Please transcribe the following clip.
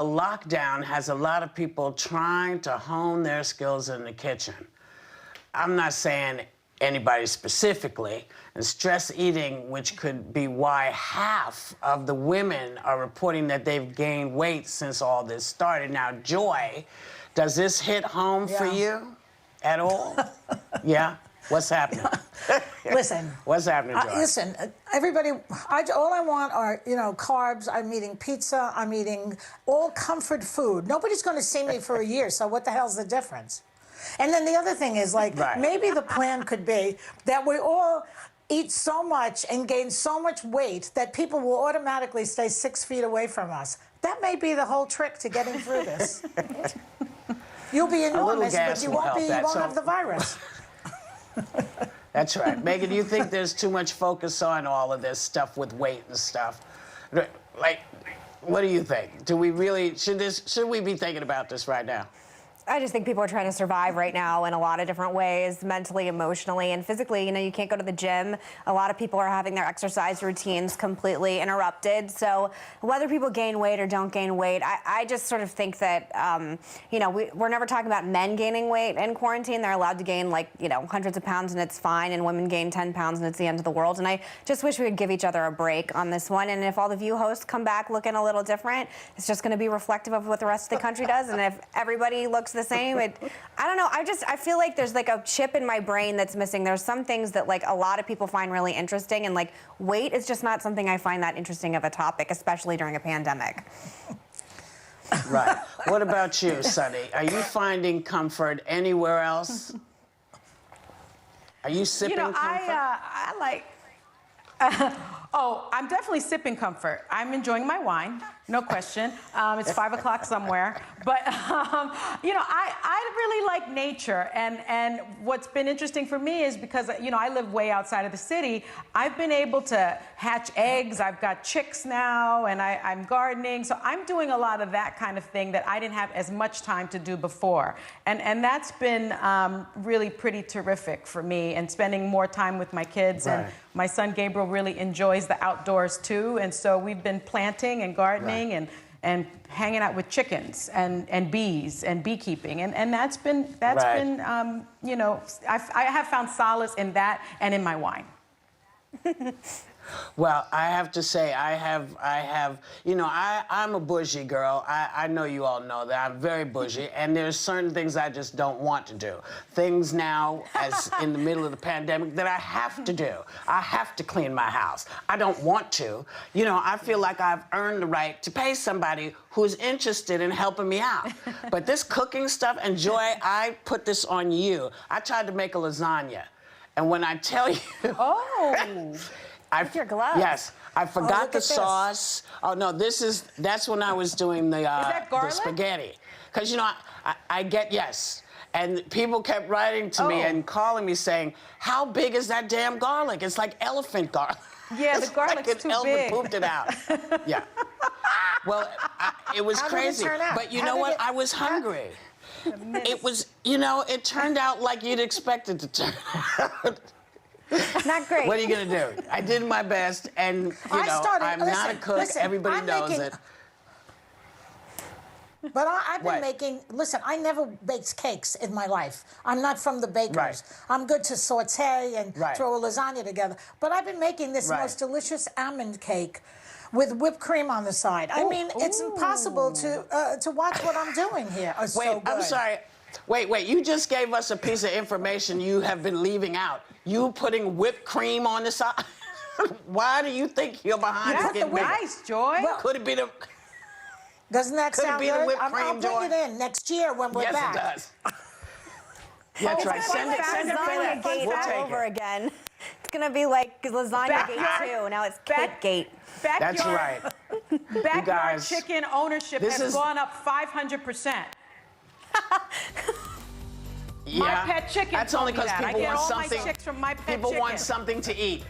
A lockdown has a lot of people trying to hone their skills in the kitchen. I'm not saying anybody specifically, and stress eating, which could be why half of the women are reporting that they've gained weight since all this started. Now, Joy, does this hit home for you at all? Yeah? What's happening? Listen. What's happening, Joy? Listen, everybody, all I want are, carbs. I'm eating pizza. I'm eating all comfort food. Nobody's going to see me for a year, so what the hell's the difference? And then the other thing is, maybe the plan could be that we all eat so much and gain so much weight that people will automatically stay 6 feet away from us. That may be the whole trick to getting through this. You'll be enormous, but you won't have the virus. That's right. Megan, do you think there's too much focus on all of this stuff with weight and stuff? Like, what do you think? Do we really, should we be thinking about this right now? I just think people are trying to survive right now in a lot of different ways, mentally, emotionally, and physically. You can't go to the gym. A lot of people are having their exercise routines completely interrupted. So whether people gain weight or don't gain weight, I just sort of think that, we're never talking about men gaining weight in quarantine. They're allowed to gain, hundreds of pounds, and it's fine. And women gain 10 pounds, and it's the end of the world. And I just wish we would give each other a break on this one. And if all of you hosts come back looking a little different, it's just going to be reflective of what the rest of the country does. And if everybody looks the same, I don't know. I feel like there's a chip in my brain that's missing. There's some things that a lot of people find really interesting, and weight is just not something I find that interesting of a topic, especially during a pandemic. Right. What about you, Sonny? Are you finding comfort anywhere else? Are you sipping comfort? I like. I'm definitely sipping comfort. I'm enjoying my wine, no question. It's 5 o'clock somewhere. But, I really like nature. And what's been interesting for me is because, I live way outside of the city, I've been able to hatch eggs. I've got chicks now, and I'm gardening. So I'm doing a lot of that kind of thing that I didn't have as much time to do before. And that's been really pretty terrific for me, and spending more time with my kids. Right. And my son Gabriel really enjoys the outdoors too, and so we've been planting and gardening and hanging out with chickens and bees and beekeeping, and that's been I have found solace in that and in my wine. Well, I have to say, I'm a bougie girl. I know you all know that. I'm very bougie, and there's certain things I just don't want to do. Things now, as in the middle of the pandemic, that I have to do. I have to clean my house. I don't want to. I feel like I've earned the right to pay somebody who's interested in helping me out. But this cooking stuff, and Joy, I put this on you. I tried to make a lasagna, and when I tell you... Oh! With your gloves. Yes, I forgot the sauce. Oh no, that's when I was doing the spaghetti. Because I get and people kept writing to me and calling me saying, "How big is that damn garlic? It's like elephant garlic." Yeah, the garlic's like an too big. Elephant pooped it out. Yeah. Well, it was crazy. But you know what? I was hungry. It was, it turned out like you'd expect it to turn out. Not great. What are you going to do? I did my best, and, I'm not a cook. Everybody knows it. But I've been making, I never baked cakes in my life. I'm not from the bakers. Right. I'm good to saute and throw a lasagna together. But I've been making this most delicious almond cake with whipped cream on the side. I mean, it's impossible to watch what I'm doing here. It's so good. I'm sorry. Wait, you just gave us a piece of information you have been leaving out. You putting whipped cream on the side? Why do you think you're behind it getting bigger? Nice, Joy. Well, could it be the... Doesn't that sound good? The whipped cream, I'll Joy? bring it in next year when we're back. Yes, it does. Yeah, that's right. Send it Lasagna Gate all over again. It's going to be like Lasagna Gate 2. Now it's Cake Gate. That's right. Backyard chicken ownership has gone up 500%. Yeah, my pet chicken. that's only because people want something. All my chicks from my pet people chicken. want something to eat.